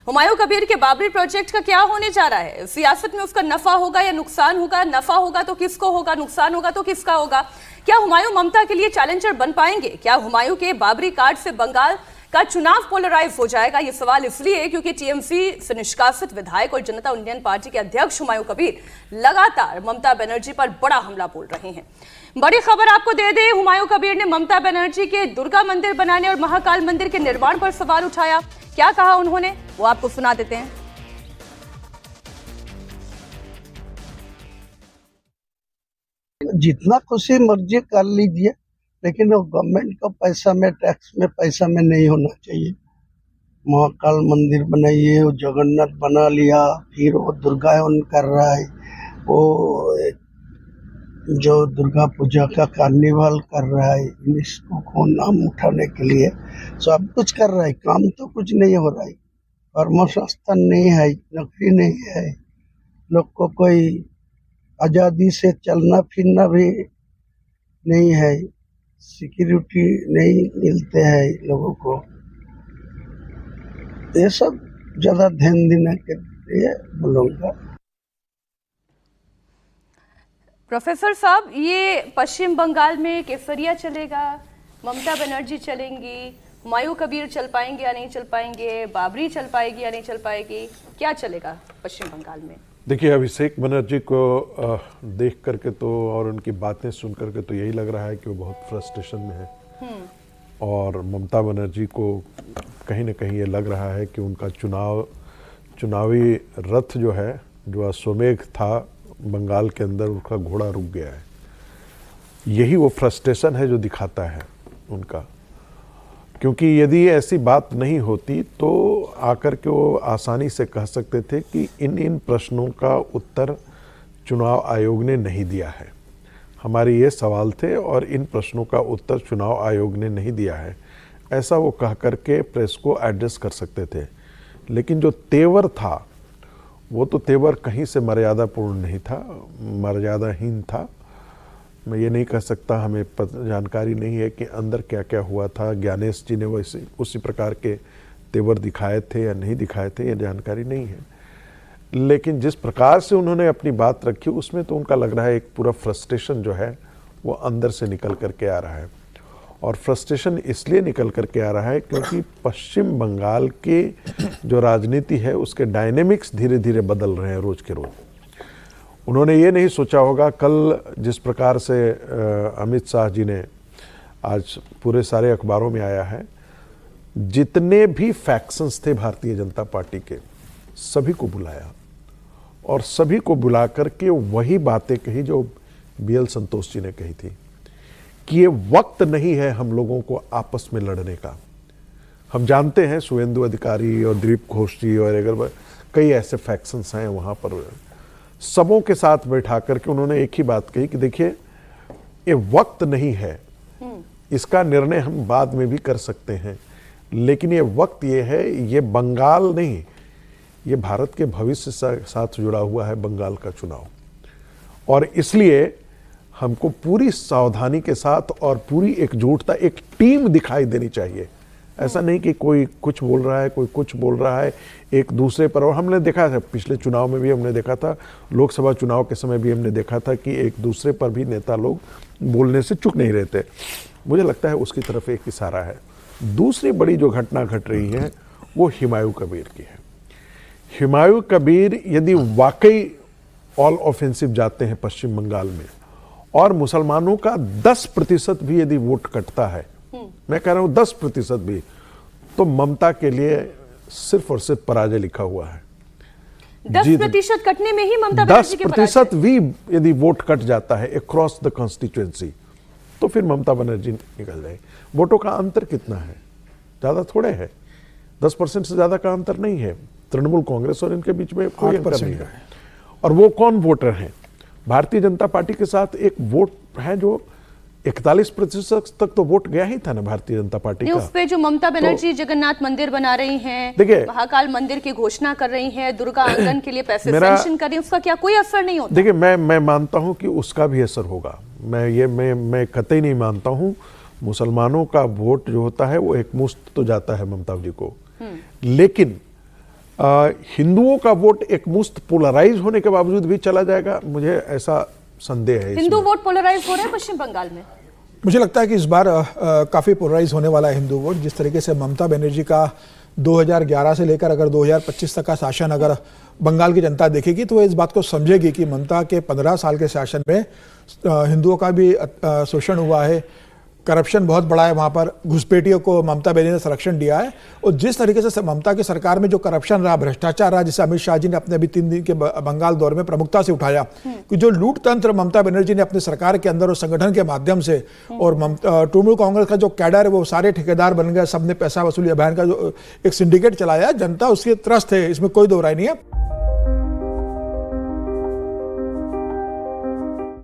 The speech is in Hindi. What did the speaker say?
हुमायूं कबीर के बाबरी प्रोजेक्ट का क्या होने जा रहा है? सियासत में उसका नफा होगा या नुकसान होगा? नफा होगा तो किसको होगा, नुकसान होगा तो किसका होगा? क्या हुमायूं ममता के लिए चैलेंजर बन पाएंगे? क्या हुमायूं के बाबरी कार्ड से बंगाल का चुनाव पोलराइज हो जाएगा? ये सवाल इसलिए क्योंकि टीएमसी से निष्कासित विधायक और जनता इंडियन पार्टी के अध्यक्ष हुमायूं कबीर लगातार ममता बनर्जी पर बड़ा हमला बोल रहे हैं। बड़ी खबर आपको दे दें, हुमायूं कबीर ने ममता बनर्जी के दुर्गा मंदिर बनाने और महाकाल मंदिर के निर्माण पर सवाल उठाया। क्या कहा उन्होंने, वो आपको सुना देते हैं। जितना खुशी मर्जी कर लीजिए, लेकिन वो गवर्नमेंट का पैसा में, टैक्स में, पैसा में नहीं होना चाहिए। महाकाल मंदिर बनाइए, वो जगन्नाथ बना लिया, फिर वो दुर्गायन कर रहा है, वो जो दुर्गा पूजा का कार्निवल कर रहा है, इसको को नाम उठाने के लिए सब कुछ कर रहा है। काम तो कुछ नहीं हो रहा है, कर्मसंस्थान नहीं है, नौकरी नहीं है, लोग को कोई आजादी से चलना फिरना भी नहीं है, सिक्योरिटी नहीं मिलते हैं लोगों को। ये सब ज्यादा ध्यान देने के लिए बोलूँगा। प्रोफेसर साहब, ये पश्चिम बंगाल में केसरिया चलेगा, ममता बनर्जी चलेंगी, हुमायूं कबीर चल पाएंगे या नहीं चल पाएंगे, बाबरी चल पाएगी या नहीं चल पाएगी, क्या चलेगा पश्चिम बंगाल में? देखिए, अभिषेक बनर्जी को देख करके तो और उनकी बातें सुन करके तो यही लग रहा है कि वो बहुत फ्रस्ट्रेशन में है। और ममता बनर्जी को कहीं ना कहीं ये लग रहा है कि उनका चुनावी रथ जो है, जो अश्वमेघ था बंगाल के अंदर, उसका घोड़ा रुक गया है। यही वो फ्रस्ट्रेशन है जो दिखाता है उनका। क्योंकि यदि ऐसी बात नहीं होती तो आकर के वो आसानी से कह सकते थे कि इन प्रश्नों का उत्तर चुनाव आयोग ने नहीं दिया है। हमारे ये सवाल थे और इन प्रश्नों का उत्तर चुनाव आयोग ने नहीं दिया है, ऐसा वो कह करके प्रेस को एड्रेस कर सकते थे। लेकिन जो तेवर था, वो तो तेवर कहीं से मर्यादापूर्ण नहीं था, मर्यादाहीन था। मैं ये नहीं कह सकता, हमें जानकारी नहीं है कि अंदर क्या क्या हुआ था। ज्ञानेश जी ने वैसे उसी प्रकार के तेवर दिखाए थे या नहीं दिखाए थे, ये जानकारी नहीं है। लेकिन जिस प्रकार से उन्होंने अपनी बात रखी, उसमें तो उनका लग रहा है एक पूरा फ्रस्ट्रेशन जो है वो अंदर से निकल करके आ रहा है। और फ्रस्ट्रेशन इसलिए निकल करके आ रहा है क्योंकि पश्चिम बंगाल की जो राजनीति है उसके डायनेमिक्स धीरे धीरे बदल रहे हैं रोज के रोज। उन्होंने ये नहीं सोचा होगा, कल जिस प्रकार से अमित शाह जी ने, आज पूरे सारे अखबारों में आया है, जितने भी फैक्शंस थे भारतीय जनता पार्टी के, सभी को बुलाया और सभी को बुला करके वही बातें कही जो बीएल संतोष जी ने कही थी कि ये वक्त नहीं है हम लोगों को आपस में लड़ने का। हम जानते हैं शुभेंदु अधिकारी और दिलीप घोष जी और अगर कई ऐसे फैक्शंस हैं वहाँ पर, सबों के साथ बैठा करके उन्होंने एक ही बात कही कि देखिए, ये वक्त नहीं है, इसका निर्णय हम बाद में भी कर सकते हैं, लेकिन ये वक्त ये है, ये बंगाल नहीं, ये भारत के भविष्य से साथ जुड़ा हुआ है बंगाल का चुनाव। और इसलिए हमको पूरी सावधानी के साथ और पूरी एकजुटता, एक टीम दिखाई देनी चाहिए। ऐसा नहीं कि कोई कुछ बोल रहा है, कोई कुछ बोल रहा है एक दूसरे पर। और हमने देखा था पिछले चुनाव में भी, हमने देखा था लोकसभा चुनाव के समय भी हमने देखा था कि एक दूसरे पर भी नेता लोग बोलने से चुप नहीं रहते। मुझे लगता है उसकी तरफ एक इशारा है। दूसरी बड़ी जो घटना घट रही है वो हुमायूं कबीर की है। हुमायूं कबीर यदि वाकई ऑल ऑफेंसिव जाते हैं पश्चिम बंगाल में और मुसलमानों का 10% भी यदि वोट कटता है, मैं कह रहा हूं 10% भी, तो ममता के लिए सिर्फ और सिर्फ पराजय लिखा हुआ है। 10% कटने में ही ममता बनर्जी के 10% भी यदि वोट कट जाता है अक्रॉस द कॉन्स्टिट्यूएंसी, तो फिर ममता बनर्जी निकल जाए। वोटों का अंतर कितना है? ज्यादा थोड़े है, 10% से ज्यादा का अंतर नहीं है। तृणमूल कांग्रेस और इनके बीच में कोई अंतर नहीं है। और वो कौन वोटर हैं? भारतीय जनता पार्टी के साथ एक वोट है जो 41% तक तो वोट गया ही था ना भारतीय जनता पार्टी का। उस पे जो ममता बनर्जी जगन्नाथ मंदिर बना रही हैं, देखिए महाकाल मंदिर की घोषणा कर रही हैं, दुर्गा आंगन के लिए पैसे सैंक्शन कर रही हैं, उसका क्या कोई असर नहीं होता? देखिए, मैं मानता हूं कि उसका भी असर होगा। मैं कतई नहीं मानता हूं। मुसलमानों का वोट जो होता है वो एक मुश्त तो जाता है ममता जी को, लेकिन हिंदुओं का वोट एक मुश्त पोलराइज होने के बावजूद भी चला जाएगा, मुझे ऐसा संदेह है। हिंदू वोट पोलराइज हो रहे हैं पश्चिम बंगाल में। मुझे लगता है कि इस बार काफ़ी पोलराइज होने वाला है हिंदू वोट। जिस तरीके से ममता बनर्जी का 2011 से लेकर अगर 2025 तक का शासन अगर बंगाल की जनता देखेगी तो वो इस बात को समझेगी कि ममता के 15 साल के शासन में हिंदुओं का भी शोषण हुआ है, करप्शन बहुत बड़ा है, वहाँ पर घुसपैठियों को ममता बनर्जी ने संरक्षण दिया है। और जिस तरीके से ममता की सरकार में जो करप्शन रहा, भ्रष्टाचार रहा, जिसे अमित शाह जी ने अपने अभी 3 दिन के बंगाल दौरे में प्रमुखता से उठाया कि जो लूट तंत्र ममता बनर्जी ने अपनी सरकार के अंदर और संगठन के माध्यम से, और तृणमूल कांग्रेस का जो कैडर है वो सारे ठेकेदार बन गए, सबने पैसा वसूली अभियान का जो एक सिंडिकेट चलाया, जनता उसके त्रस्त है, इसमें कोई दो राय नहीं है।